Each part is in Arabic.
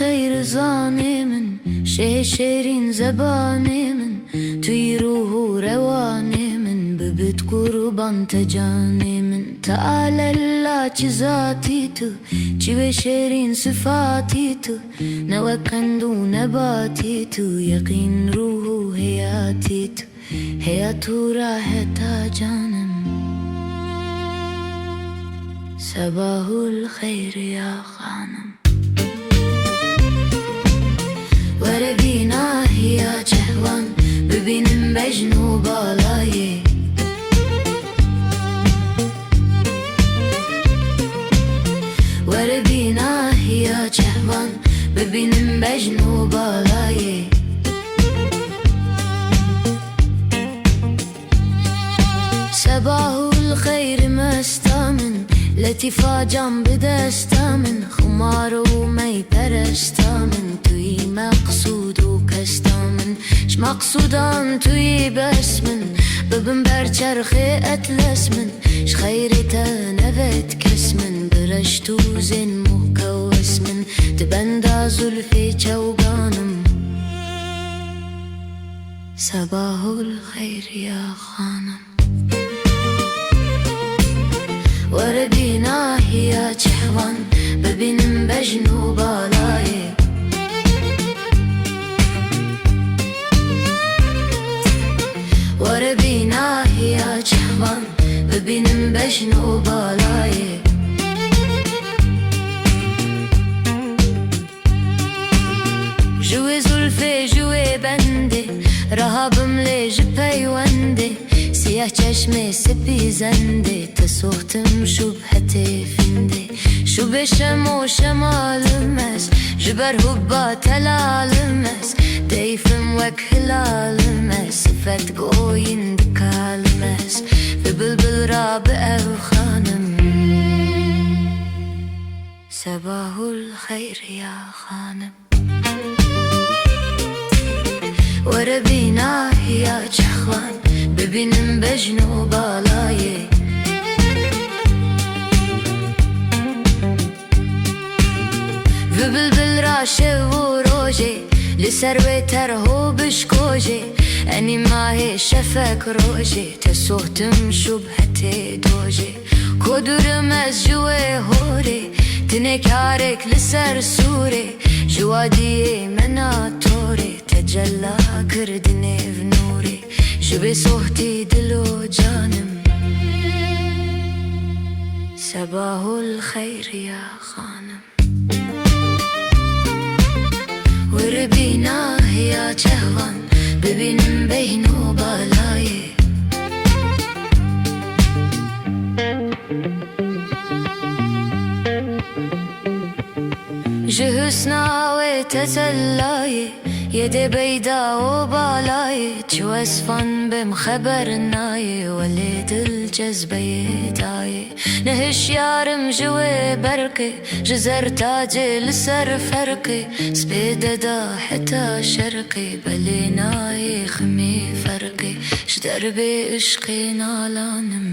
الخير زاني من شيرين زباني من تيروه رواني من ببت قربان تجاني من تعال الله جزاتيتو جيب شيرين صفاتيتو نوكندو نباتيتو يقين روح هياتيتو هياتو راحتا جانم صباح الخير يا خانم وربينا يا جهوان ببينم بجنوب بالاي وربينا يا جهوان ببينم بجنوب بالاي صباح الخير مستامن لطیفا جام بدستامن خمار و می پرستامن توی مقصود و کستامن ش مقصودان توی بسمن ببن بر چرخ اتلسمن ش خیرتا نوت کسمن برش تو زن مکوسمن تبندا زلفی چوگانم صباح الخير يا خانم وردينا يا جهوان ببينم بجنوب بالاي وردينا يا جهوان ببينم بجنوب بالاي جوي زلفي جوي بندي رهابم ليج بيوندي سیاه چشم سپیزنده تسوختم شبهت فنده شب شم و شمالم است جبر حبا تلالم است دیفم وک هلالم است صفت گوین دکالم است به بلبل را به او خانم صباح الخير يا خانم وربينا يا جهوان ببينم بجنوب بالاي وبلبل راشه و روجي لسر تره بشكوجي اني ماهي شفك روجي تسوهتم شبهت دوجي كودرم از جوه هوري تنكارك لسر سوري جوادي مناتوري تجلى كردني بنوري جبي صوتي دلو جانم صباح الخير يا خانم وربينا يا جهوان ببينم بينو بالاي جهسنا وتسلاي يدي بيدا وبالاي توسفن بمخبرناي وليد الجذبة داي نهش يارم جوي بركي جزر تاجي لسر فرقي سبيد دا حتى شرقي بليناي خمي فرقي شدربي اشقي نالانم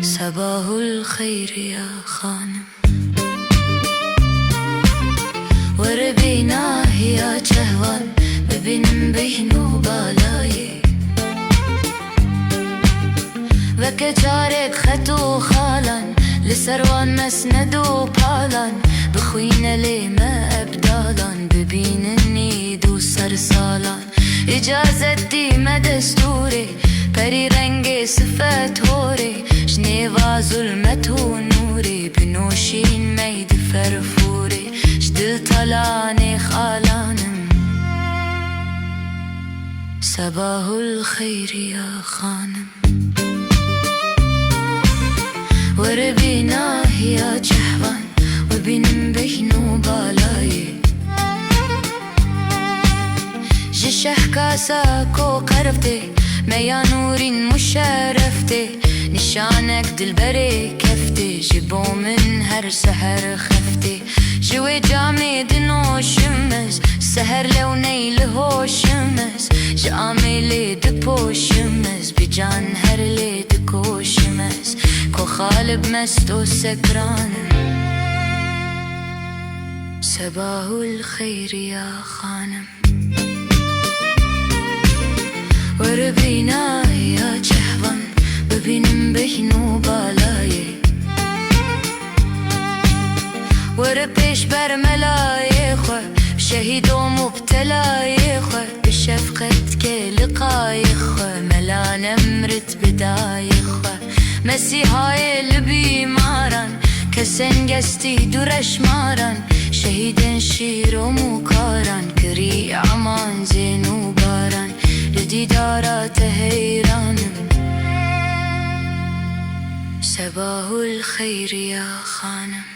صباح الخير يا خانم وربينا يا جهوان ببينم بينو بالاي وكجارك خطو خالان لسروان مسندو بالان بخوين لي ما ابدالان ببينني دو سرسالان اجازتي ما دستوري بري رنگ صفت هوري جنيفا ظلمت و نوري بنوشين ميد فرفوري جدل طلاني خالانم صباح الخير يا خانم وربينا يا جهوان وبينم بينو بالاي جشح كاساكو قرفتي ميا نورين مشرفتي نشانك دلبري كفتي جيبو من هر سحر خفتي جوي جامي دنو شمس سهر لوني لهو شمس جامي لي دبو شمس بجان هر لي دكو شمس كو خالب مستو سكران صباح الخير يا خانم وربینا یا چهوان ببینم بهین و بالای ور پیش بر ملای خو شهید و مبتلای خو بشفقت که لقای خو ملا نمرت بدای خو مسیحای لبی مارن کسن گستی درش مارن شهیدن شیر و مکارن کری امان زین و بارن لدیدارات حیرانم صباح الخیر یا خانم